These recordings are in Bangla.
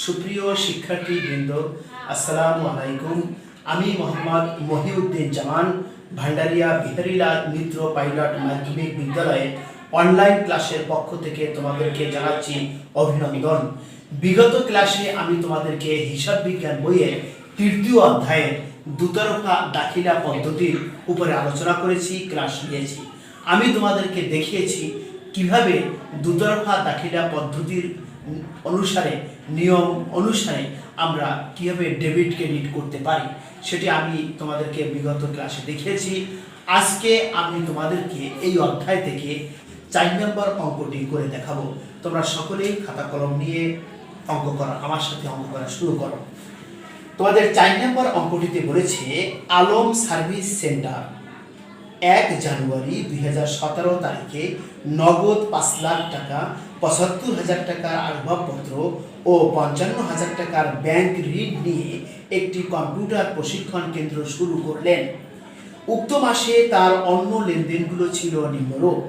সুপ্রিয় শিক্ষার্থীবৃন্দ, আসসালামু আলাইকুম। আমি মোহাম্মদ মহিউদ্দিন জামান, ভান্ডারিয়া বিহারীলাল মিত্র পাইলট মাধ্যমিক বিদ্যালয়ে অনলাইন ক্লাসের পক্ষ থেকে তোমাদেরকে জানাচ্ছি অভিনন্দন। বিগত ক্লাসে আমি তোমাদেরকে হিসাব বিজ্ঞান বইয়ের তৃতীয় অধ্যায়ের দুতরফা দাখিলা পদ্ধতির উপরে আলোচনা করেছি, ক্লাস নিয়েছি। আমি তোমাদেরকে দেখিয়েছি কিভাবে দুতরফা দাখিলা পদ্ধতির অনুসারে, নিয়ম অনুসারে আমরা কিভাবে ডেবিট ক্রেডিট করতে পারি, সেটি আমি তোমাদেরকে বিগত ক্লাসে দেখিয়েছি। আজকে আমি তোমাদেরকে এই অধ্যায় থেকে 4 নম্বর অঙ্কটি করে দেখাবো। তোমরা সকলেই খাতা কলম নিয়ে অঙ্ক করা, আমার সাথে অঙ্ক করা শুরু করো। তোমাদের 4 নম্বর অঙ্কটিতে বলেছে, আলম সার্ভিস সেন্টার 1 জানুয়ারি 2017 তারিখে নগদ 5 লাখ টাকা, 75,000 টাকার আসবাবপত্র ও 55,000 টাকার ব্যাংক ঋণ নিয়ে একটি কম্পিউটার প্রশিক্ষণ কেন্দ্র শুরু করলেন। উক্ত মাসে তার অন্য লেনদেনগুলো ছিল নিম্নরূপ: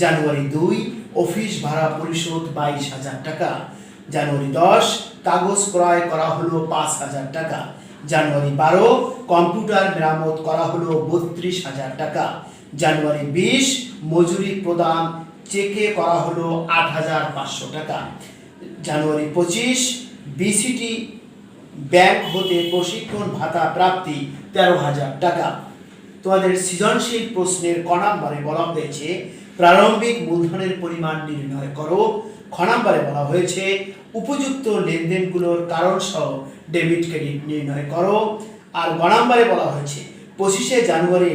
জানুয়ারি 2 অফিস ভাড়া পরিশোধ 22,000 টাকা, জানুয়ারি 10 কাগজ ক্রয় করা হলো 5,000 টাকা, জানুয়ারি 12 কম্পিউটার মেরামত করা হলো 32,000 টাকা, জানুয়ারি 20 মজুরি প্রদান চেকে করা হলো 8,500 টাকা, জানুয়ারি 25 বিসিটি ব্যাংক হতে প্রশিক্ষণ ভাতা প্রাপ্তি 13,000 টাকা। তোমাদের সৃজনশীল প্রশ্নের ক নম্বরে বলা হয়েছে প্রারম্ভিক মূলধনের পরিমাণ নির্ণয় করো। খ নম্বরে বলা হয়েছে উপযুক্ত লেনদেনগুলোর কারণ সহ ডেবিট ক্রেডিট নির্ণয় করো। আর গ নম্বরে বলা হয়েছে 25শে জানুয়ারি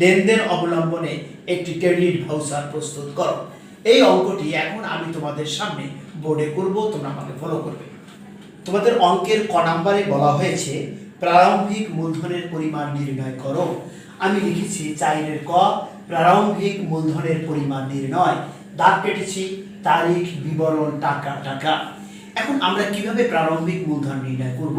লেনদেন অবলম্বনে একটি ক্রেডিট ভাউচার প্রস্তুত করো। এই অঙ্কটি এখন আমি তোমাদের সামনে বোর্ডে করব, তোমরা আমাকে ফলো করবে। তোমাদের অঙ্কের ক নম্বরে বলা হয়েছে প্রারম্ভিক মূলধনের পরিমাণ নির্ণয় করো। আমি লিখেছি 4 ক, প্রারম্ভিক মূলধনের পরিমাণ নির্ণয়, দাগ কেটেছি, তারিখ, বিবরণ, টাকা টাকা। এখন আমরা কিভাবে প্রারম্ভিক মূলধন নির্ণয় করব?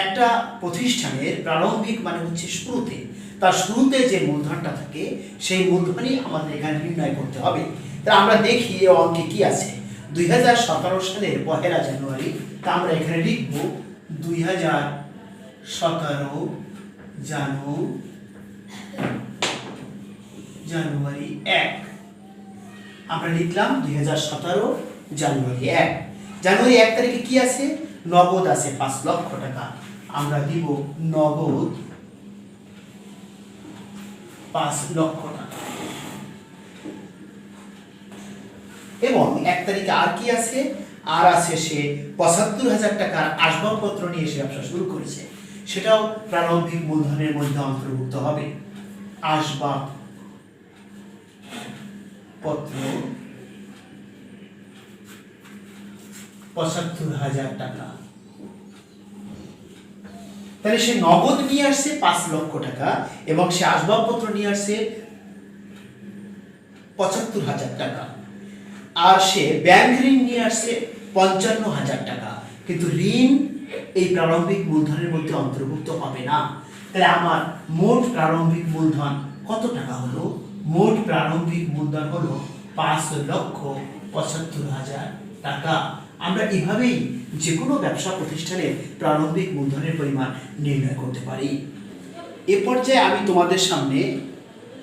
একটা প্রতিষ্ঠানের প্রারম্ভিক মানে হচ্ছে শুরুতে, তার শুরুতে যে মূলধনটা থাকে সেই মূলধনই আমাদের এখানে নির্ণয় করতে হবে। তা আমরা দেখি এই অঙ্কে কি আছে। 2017 সালের 1 জানুয়ারি, তা আমরা এখানে লিখব 2017 জানুয়ারি 1। আমরা লিখলাম 2017 জানুয়ারি 1। জানুয়ারি 1 তারিখে কি আছে? নগদ আছে 5 লক্ষ টাকা। আমরা দিব নগদ 5 লক্ষ টাকা। এবং 1 তারিখে আর কি আছে? আর আছে সে 75,000 টাকার আসবাবপত্র নিয়ে সে ব্যবসা শুরু করেছে, সেটাও প্রারম্ভিক মূলধনের মধ্যে অন্তর্ভুক্ত হবে। আসবাবপত্র 75,000 টাকা। তাহলে সে নগদ নিয়ে আসছে 5 লক্ষ টাকা এবং সে আসবাবপত্র নিয়ে আসছে 75,000 টাকা। আর সে ব্যাংক ঋণ নিয়ে আসছে 55,000 টাকা। কিন্তু ঋণ এই প্রারম্ভিক মূলধনের মধ্যে অন্তর্ভুক্ত হবে না। তাহলে আমার মোট প্রারম্ভিক মূলধন কত টাকা হলো? মোট প্রারম্ভিক মূলধন হলো 5,75,000 টাকা। আমরা এভাবেই যে কোনো ব্যবসা প্রতিষ্ঠানের প্রারম্ভিক মূলধনের পরিমাণ নির্ণয় করতে পারি। এ পর্যায়ে আমি তোমাদের সামনে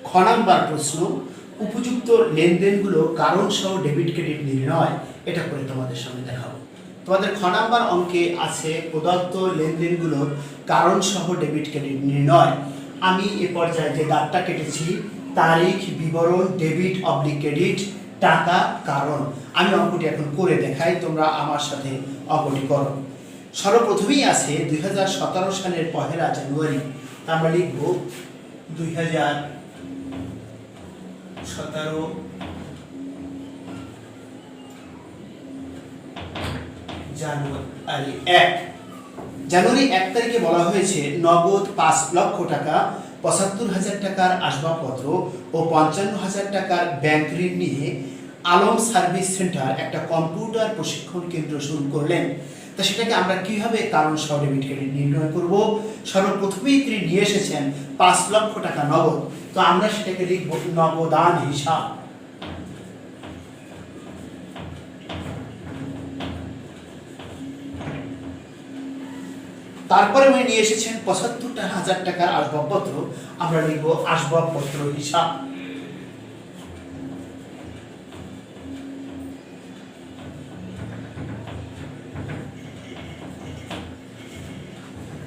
খ নাম্বার প্রশ্ন, উপযুক্ত লেনদেনগুলো কারণ সহ ডেবিট ক্রেডিট নির্ণয়, এটা করে তোমাদের সামনে দেখাবো। তোমাদের খ নাম্বার অঙ্কে আছে প্রদত্ত লেনদেনগুলোর কারণ সহ ডেবিট ক্রেডিট নির্ণয়। আমি এ পর্যায়ে যে দাগটা কেটেছি, তারিখ, বিবরণ, ডেবিট অবলিক ক্রেডিট, টাকা, কারণ। আমি অঙ্কটি এখন করে দেখাই, তোমরা আমার সাথে অঙ্কটি করো। সর্বপ্রথমেই আছে 2017 সালের 1 জানুয়ারি, তা আমরা লিখব 2017 জানুয়ারি 1। জানুয়ারি 1 তারিখে বলা হয়েছে নগদ 5 লক্ষ টাকা, 75,000 টাকার আসবাবপত্র ও 55,000 টাকার ব্যাংক ঋণ নিয়ে আলম সার্ভিস সেন্টার একটা কম্পিউটার প্রশিক্ষণ কেন্দ্র শুরু করলেন। তা সেটাকে আমরা কিভাবে কারণ সহ ডেবিট ক্রেডিট নির্ণয় করব? সর্বপ্রথমেই তিনি নিয়ে এসেছেন 5 লক্ষ টাকা নগদ, তো আমরা সেটাকে লিখব নগদান হিসাব। তারপরে উনি নিয়ে এসেছেন ৭৫,০০০ টাকার আসবাবপত্র, আমরা লিখব আসবাবপত্র হিসাব।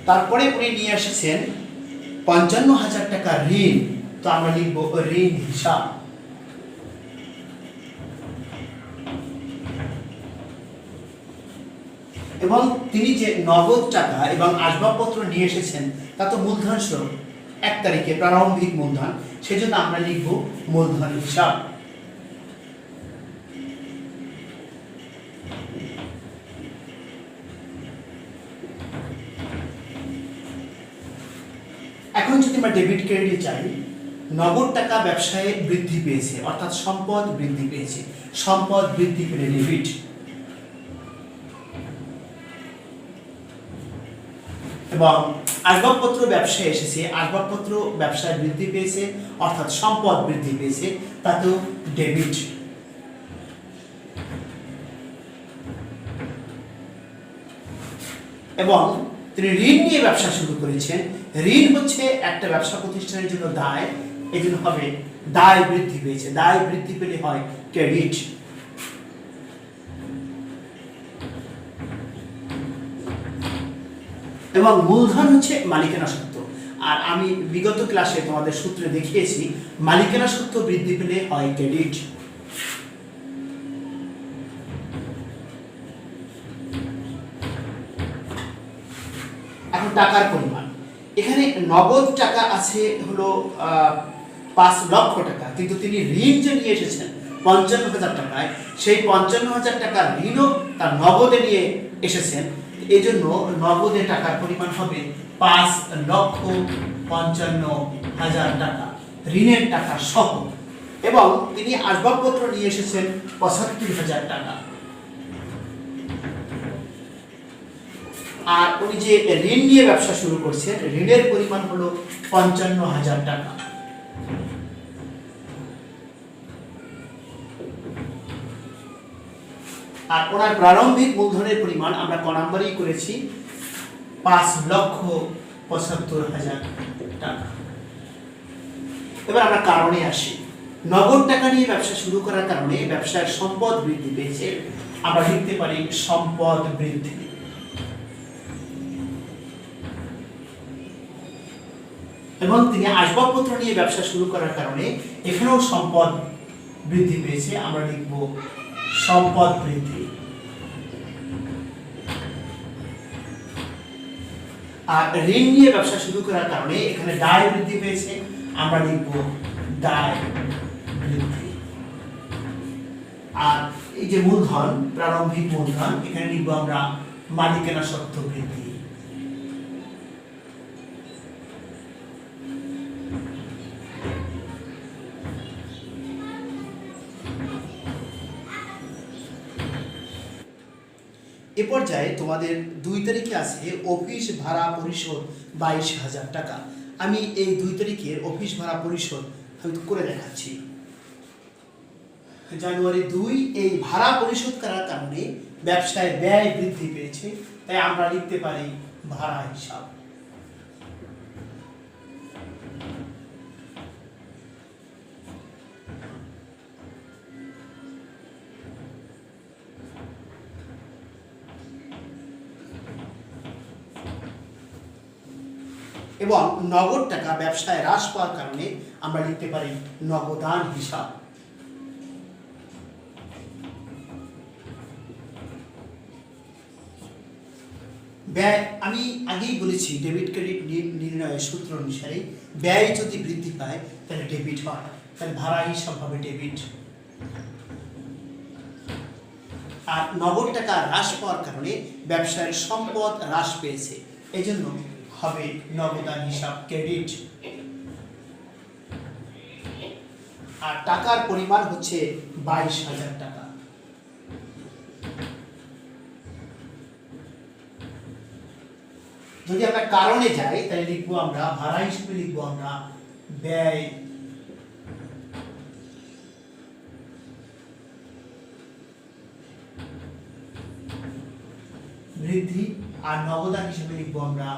তারপরে উনি নিয়ে এসেছেন ৫৫,০০০ টাকা ঋণ, তো আমরা লিখব ঋণ হিসাব। এবং তিনি যে নগদ টাকা এবং আসবাবপত্র নিয়ে এসেছেন তা তো মূলধন স্বরূপ ১ তারিখে প্রারম্ভিক মূলধন, সেজন্য আমরা লিখব মূলধন হিসাব। এখন যদি আমরা ডেবিট ক্রেডিট চাই, নগদ টাকা ব্যবসায়ে বৃদ্ধি পেয়েছে, অর্থাৎ সম্পদ বৃদ্ধি পেয়েছে, সম্পদ বৃদ্ধি পেলে ডেবিট। এবং আসবাবপত্র ব্যবসায় এসেছে, আসবাবপত্র ব্যবসায় বৃদ্ধি পেয়েছে অর্থাৎ সম্পদ বৃদ্ধি পেয়েছে, তাতেও ডেবিট। এবং তিনি ঋণ নিয়ে ব্যবসা শুরু করেছেন, ঋণ হচ্ছে একটা ব্যবসা প্রতিষ্ঠানের জন্য দায়, এই জন্য হবে দায় বৃদ্ধি পেয়েছে, দায় বৃদ্ধি পেলে হয় ক্রেডিট। এবং মূলধন হচ্ছে মালিকানা সত্ত্ব, আর আমি বিগত ক্লাসে তোমাদের সূত্রে দেখিয়েছি মালিকানা সত্ত্ব বৃদ্ধি পেলে হয় ক্রেডিট। এখন টাকার পরিমাণ, এখানে নগদ টাকা আছে হলো ৫ লক্ষ টাকা, কিন্তু তিনি ঋণ যে নিয়ে এসেছেন ৫৫,০০০ টাকায়, সেই ৫৫,০০০ টাকার ঋণও তার নগদে নিয়ে এসেছেন, এই জন্য নগদে টাকার পরিমাণ হবে ৫,৫৫,০০০ টাকা ঋণের টাকা সহ। এবং তিনি আসবাবপত্র নিয়ে এসেছেন ৭৫,০০০ টাকা। আর উনি যে ঋণ নিয়ে ব্যবসা শুরু করছেন, ঋণের পরিমাণ হলো ৫৫,০০০ টাকা। আর ওনার প্রারম্ভিক মূলধনের পরিমাণ আমরা ক নাম্বারেই করেছি ৫,৭৫,০০০ টাকা। এবার আমরা কারণে আসি, নগদ টাকা নিয়ে ব্যবসা শুরু করার কারণে ব্যবসার সম্পদ বৃদ্ধি পেয়েছে, আমরা লিখতে পারি সম্পদ বৃদ্ধি। এবং তিনি আসবাবপত্র নিয়ে ব্যবসা শুরু করার কারণে এখানেও সম্পদ বৃদ্ধি পেয়েছে, আমরা লিখব সম্পদ বৃদ্ধি। আর ঋণ নিয়ে ব্যবসা শুরু করার কারণে এখানে দায় বৃদ্ধি পেয়েছে, আমরা লিখব দায় বৃদ্ধি। আর এই যে মূলধন, প্রারম্ভিক মূলধন, এখানে লিখব আমরা মালিকানা সত্ত্ব বৃদ্ধি। এ পর্যায়ে তোমাদের ২ তারিখে আছে অফিস ভাড়া পরিশোধ ২২,০০০ টাকা। আমি এই ২ তারিখের অফিস ভাড়া পরিশোধ আমি করে দেখাচ্ছি। জানুয়ারি ২ এই ভাড়া পরিশোধ করার কারণে ব্যবসায় ব্যয় বৃদ্ধি পেয়েছে, তাই আমরা লিখতে পারি ভাড়া হিসাব। এবং নগদ টাকা ব্যবসায় হ্রাস পাওয়ার কারণে আমরা লিখতে পারি নগদান হিসাব। ব্যয় আমি আগেই বলেছি, ডেবিট ক্রেডিট নির্ণয়ের সূত্র অনুসারে ব্যয় যদি বৃদ্ধি পায় তাহলে ডেবিট হয়, তাহলে ভাড়া হিসাব হবে ডেবিট। আর নগদ টাকা হ্রাস পাওয়ার কারণে ব্যবসায়ের সম্পদ হ্রাস পেয়েছে, এই জন্য হবে নগদান হিসাব ক্রেডিট। আর টাকার পরিমাণ হচ্ছে ২২,০০০ টাকা। যদি আমরা কারণে যাই তাহলে লিখবো আমরা ভাড়া হিসেবে লিখবো আমরা ব্যয় বৃদ্ধি, আর নগদান হিসেবে লিখবো আমরা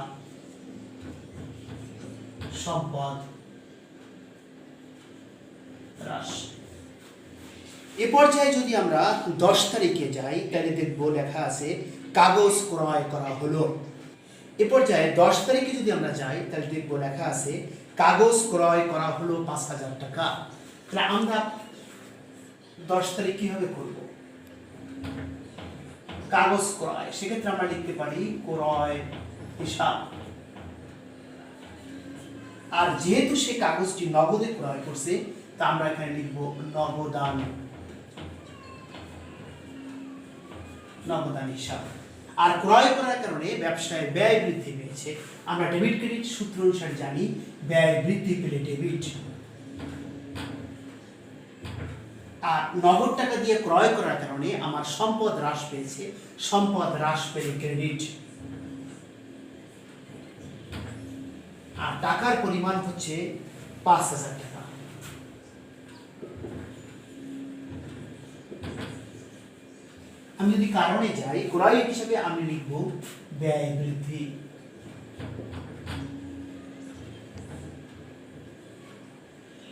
সম্পদ হ্রাস। এ পর্যায়ে যদি আমরা 10 তারিখে যাই তাহলে দেখবো লেখা আছে কাগজ ক্রয় করা হলো। এ পর্যায়ে 10 তারিখে যদি আমরা যাই তাহলে দেখবো লেখা আছে কাগজ ক্রয় করা হলো 5,000 টাকা। তাহলে আমরা 10 তারিখ কিভাবে করব? কাগজ ক্রয়, সেক্ষেত্রে আমরা লিখতে পারি ক্রয় হিসাব। আর যেহেতু সে কাগজটি নগদে ক্রয় করছে তা আমরা এখানে লিখব নগদান হিসাব। আর ক্রয় করার কারণে ব্যবসায় ব্যয় বৃদ্ধি পেয়েছে। আমরা ডেবিট ক্রেডিট সূত্র অনুসারে জানি ব্যয় বৃদ্ধি পেলে ডেবিট, আর নগদ টাকা দিয়ে ক্রয় করার কারণে আমার সম্পদ হ্রাস পেয়েছে, সম্পদ হ্রাস পেলে ক্রেডিট। আর টাকার পরিমাণ হচ্ছে 5,000 টাকা। আমি যদি কারণে যাই ক্রয় হিসাবে আমি লিখব ব্যয় বৃদ্ধি,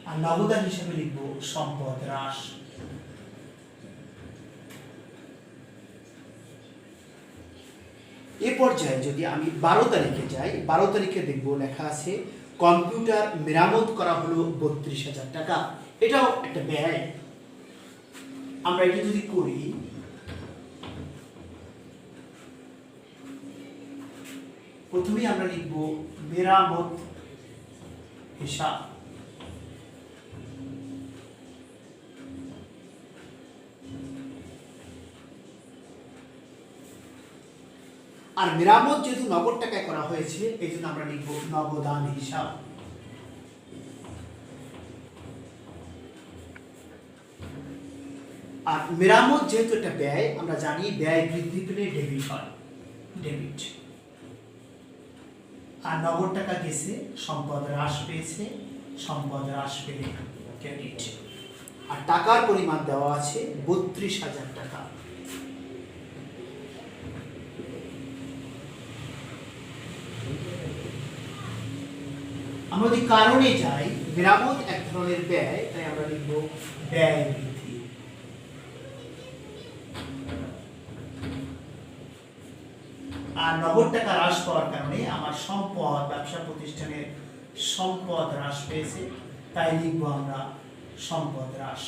আর নগদান হিসাবে লিখব সম্পদ হ্রাস। এ পর্যায়ে যদি আমি 12 তারিখে যাই, 12 তারিখে দেখব লেখা আছে কম্পিউটার মেরামত করা হলো 32,000 টাকা। এটাও একটা ব্যয়। আমরা এটা যদি করি প্রথমেই আমরা লিখব মেরামত হিসাব। আর মেরামত যেহেতু নগদ টাকায় করা হয়েছে এই জন্য আমরা লিখব নগদান হিসাব। আর মেরামত যেহেতু একটা ব্যয়, আমরা জানি ব্যয় বৃদ্ধি পেলে ডেবিট হয়, ডেবিট। আর নগদ টাকা গেছে, সম্পদ হ্রাস পেয়েছে, সম্পদ হ্রাস পেলে ক্রেডিট। আর টাকার পরিমাণ দেওয়া আছে 32,000 টাকা। আমরা যদি কারণে যাই, মেরামত এক ধরনের ব্যয়, তাই আমরা লিখব ব্যয় বৃদ্ধি। আর নগদ টাকা হ্রাস পাওয়ার কারণে আমার সম্পদ, ব্যবসা প্রতিষ্ঠানের সম্পদ হ্রাস পেয়েছে, তাই লিখব আমরা সম্পদ হ্রাস।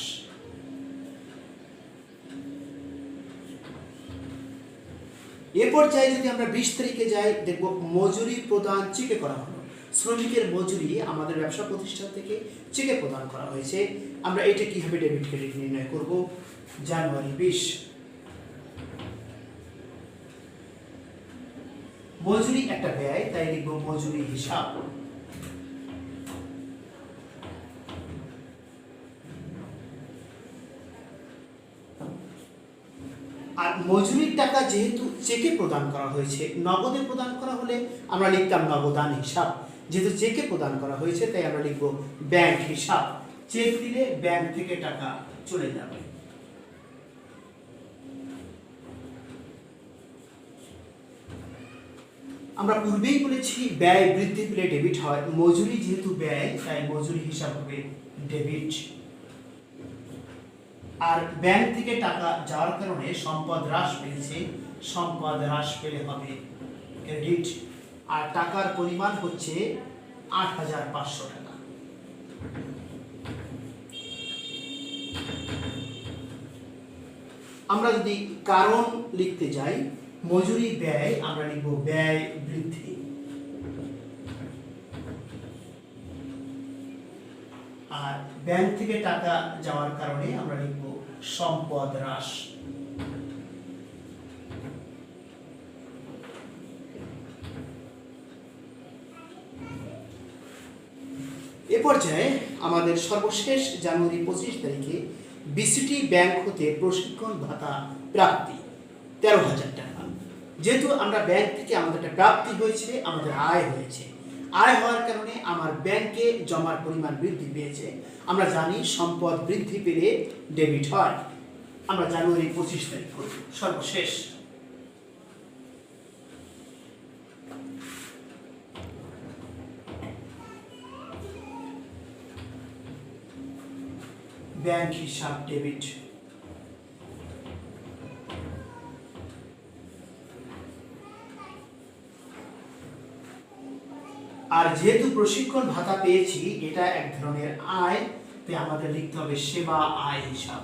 এ পর্যায়ে যদি আমরা 20 তারিখে যাই দেখব মজুরি প্রদান চেকে করা হলো। শ্রমিকের মজুরি আমাদের ব্যবসা প্রতিষ্ঠান থেকে চেকে প্রদান করা হয়েছে। আমরা এটা কিভাবে ডেবিট ক্রেডিট নির্ণয় করব? জানুয়ারি 20, মজুরি একটা ব্যয়, তাই লিখব মজুরি হিসাব। আর মজুরির টাকা যেহেতু চেকে প্রদান করা হয়েছে, নগদে প্রদান করা হলে আমরা লিখতাম নগদান হিসাব। যেহেতু চেকে প্রদান করা হয়েছে তাই আমরা লিখব ব্যাংক হিসাব। চেক দিলে ব্যাংক থেকে টাকা চলে যাবে। আমরা পূর্বেই বলেছি ব্যয় বৃদ্ধি পেলে ডেবিট হয়। মজুরি যেহেতু ব্যয় তাই মজুরি হিসাব হবে ডেবিট। আর ব্যাংক থেকে টাকা যাওয়ার কারণে সম্পদ হ্রাস পেয়েছে, সম্পদ হ্রাস পেলে হবে ক্রেডিট। আর টাকার পরিমাণ হচ্ছে 8,500 টাকা। আমরা যদি কারণ লিখতে যাই, মজুরি ব্যয়, আমরা লিখব ব্যয় বৃদ্ধি। আর ব্যাংক থেকে টাকা যাওয়ার কারণে আমরা লিখব সম্পদ হ্রাস। এ পর্যায়ে আমাদের সর্বশেষ জানুয়ারি 25 তারিখে বিসিটি ব্যাংক হতে প্রশিক্ষণ ভাতা প্রাপ্তি 13,000 টাকা। যেহেতু আমরা ব্যাংক থেকে আমাদের একটা প্রাপ্তি হয়েছে, আমাদের আয় হয়েছে, আয় হওয়ার কারণে আমার ব্যাংকে জমার পরিমাণ বৃদ্ধি পেয়েছে। আমরা জানি সম্পদ বৃদ্ধি পেলে ডেবিট হয়। আমরা জানুয়ারি 25 তারিখ করব সর্বশেষ। ব্যাংক হিসাব ডেবিট। আর যেহেতু প্রশিক্ষণ ভাতা পেয়েছি, এটা এক ধরনের আয়, তাই আমাদের লিখতে হবে সেবা আয় হিসাব।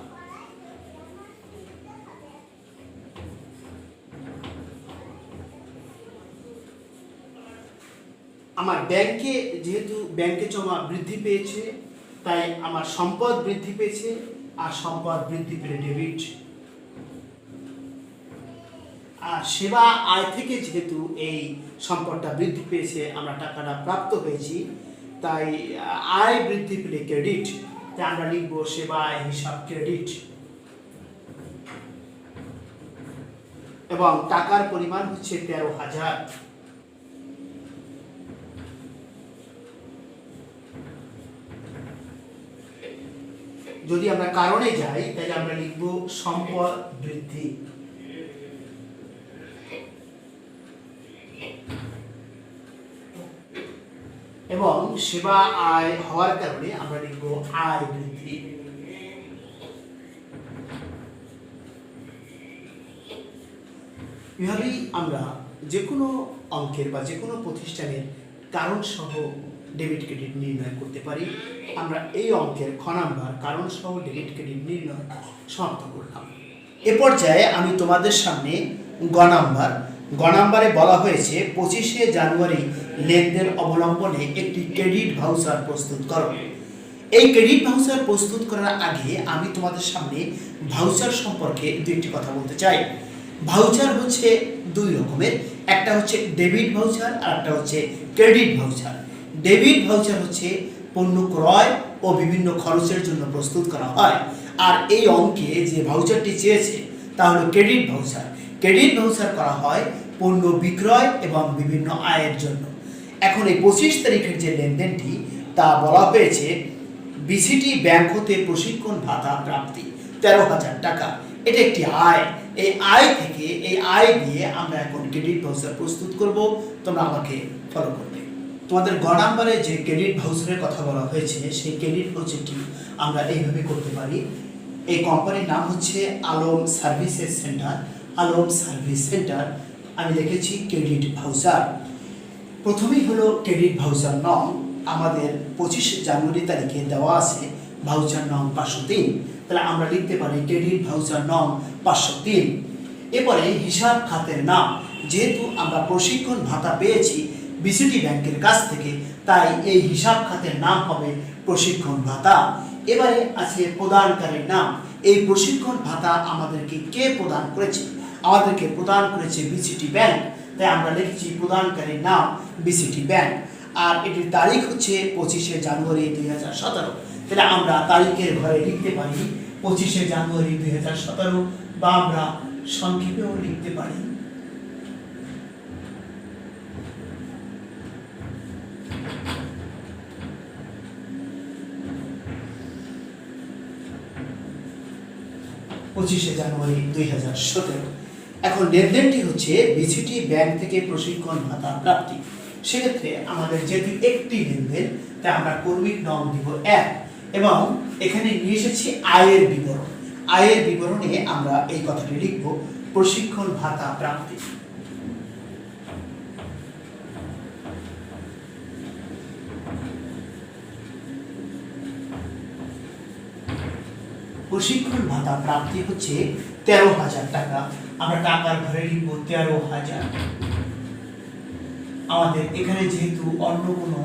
আমার ব্যাংকে যেহেতু ব্যাংকে জমা বৃদ্ধি পেয়েছে, তাই আমার সম্পদ বৃদ্ধি পেয়েছে, আর সম্পদ বৃদ্ধি পেলে ডেবিট। আর সেবা আয় থেকে যেহেতু এই সম্পদটা বৃদ্ধি পেয়েছে, আমরা টাকাটা প্রাপ্ত হয়েছি, তাই আয় বৃদ্ধি পেলে ক্রেডিট, তাই আমরা লিখব সেবা আয় হিসাব ক্রেডিট। এবং টাকার পরিমাণ হচ্ছে 13,000। যদি আমরা কারণে যাই, তাহলে আমরা লিখব সম্পদ বৃদ্ধি। এবং সেবা আয় হওয়ার কারণে আমরা লিখব আয় বৃদ্ধি। এভাবেই আমরা যে কোনো অঙ্কের বা যে কোনো প্রতিষ্ঠানের কারণ সহ ডেবিট ক্রেডিট নির্ণয় করতে পারি। আমরা এই অঙ্কের খ নাম্বার কারণ সহ ডেবিট ক্রেডিট নির্ণয় সমাপ্ত করলাম। এ পর্যায়ে আমি তোমাদের সামনে গ নাম্বারে বলা হয়েছে 25শে জানুয়ারি লেনদেন অবলম্বনে একটি ক্রেডিট ভাউচার প্রস্তুত করো। এই ক্রেডিট ভাউচার প্রস্তুত করার আগে আমি তোমাদের সামনে ভাউচার সম্পর্কে দুইটি কথা বলতে চাই। ভাউচার হচ্ছে দুই রকমের, একটা হচ্ছে ডেবিট ভাউচার আর একটা হচ্ছে ক্রেডিট ভাউচার। ডেবিট ভাউচার হচ্ছে পণ্য ক্রয় ও বিভিন্ন খরচের জন্য প্রস্তুত করা হয়, আর এই অঙ্কে যে ভাউচারটি চেয়েছে তা হলো ক্রেডিট ভাউচার। ক্রেডিট ভাউচার করা হয় পণ্য বিক্রয় এবং বিভিন্ন আয়ের জন্য। এখন এই 25 তারিখের যে লেনদেনটি, তা বলা হয়েছে বিসিটি ব্যাংক হতে প্রশিক্ষণ ভাতা প্রাপ্তি 13,000 টাকা। এটা একটি আয়। এই আয় থেকে, এই আয় দিয়ে আমরা এখন ক্রেডিট ভাউচার প্রস্তুত করব। তোমরা আমাকে ফলো করবে। তোমাদের গ নাম্বারে যে ক্রেডিট ভাউচারের কথা বলা হয়েছে, সেই ক্রেডিট ভাউচারটি আমরা এইভাবে করতে পারি। এই কোম্পানির নাম হচ্ছে Alam services centre. Alam service centre আমি লিখেছি ক্রেডিট ভাউচার। প্রথমেই হলো ক্রেডিট ভাউচার নং। আমাদের 25 জানুয়ারি তারিখে দেওয়া আছে ভাউচার নং 503। তাহলে আমরা লিখতে পারি ক্রেডিট ভাউচার নং 503। এরপরে হিসাব খাতের নাম। যেহেতু আমরা প্রশিক্ষণ ভাতা পেয়েছি বিসিটি ব্যাংকের কাছ থেকে, তাই এই হিসাব খাতের নাম হবে প্রশিক্ষণ ভাতা। এবারে আছে প্রদানকারীর নাম। এই প্রশিক্ষণ ভাতা আমাদেরকে কে প্রদান করেছে? আমাদেরকে প্রদান করেছে বিসিটি ব্যাংক, তাই আমরা লিখেছি প্রদানকারীর নাম বিসিটি ব্যাংক। আর এটির তারিখ হচ্ছে 25শে জানুয়ারি 2017। তাহলে আমরা তারিখের ঘরে লিখতে পারি 25শে জানুয়ারি 2017, বা আমরা সংক্ষেপেও লিখতে পারি 25শে জানুয়ারি 2017। এখন লেনদেনটি হচ্ছে বিসিটি ব্যাংক থেকে প্রশিক্ষণ ভাতা প্রাপ্তি। সেক্ষেত্রে আমাদের যেহেতু একটি লেনদেন, তাই আমরা কর্মীর নং দিব 1, এবং এখানে নিয়ে এসেছি আয়ের বিবরণ। আয়ের বিবরণে আমরা এই কথাটি লিখব প্রশিক্ষণ ভাতা প্রাপ্তি। প্রশিক্ষণ ভাতা প্রাপ্তি হচ্ছে 13,000 টাকা। আমরা টাকার ঘরে লিখব 13,000। আমাদের এখানে যেহেতু অন্য কোনো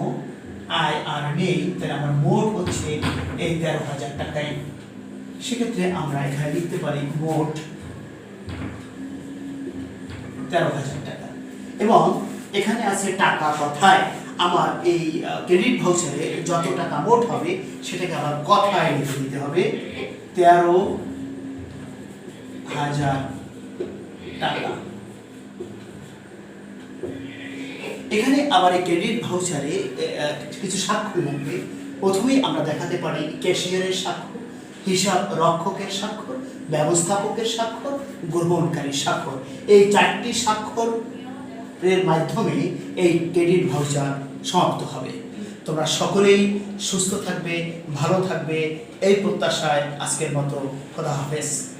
আয় আর নেই, তাই আমার মোট হচ্ছে এই 13,000 টাকাই। সেক্ষেত্রে আমরা এখানে লিখতে পারি মোট 13,000 টাকা। এবং এখানে আছে টাকা কথায়। আমার এই ক্রেডিট ভাউচারে যত টাকা মোট হবে সেটাকে আবার কথায় লিখে দিতে হবে 13,000 টাকা। এখানে আবার এই ক্রেডিট ভাউচারে কিছু স্বাক্ষর লাগবে। প্রথমেই আমরা দেখাতে পারি ক্যাশিয়ারের স্বাক্ষর, হিসাব রক্ষকের স্বাক্ষর, ব্যবস্থাপকের স্বাক্ষর, গ্রহণকারীর স্বাক্ষর। এই 4টি স্বাক্ষর এর মাধ্যমে এই ক্রেডিট ভাউচার সমাপ্ত হবে। তোমরা সকলেই সুস্থ থাকবে, ভালো থাকবে এই প্রত্যাশায় আজকের মতো খোদা হাফেজ।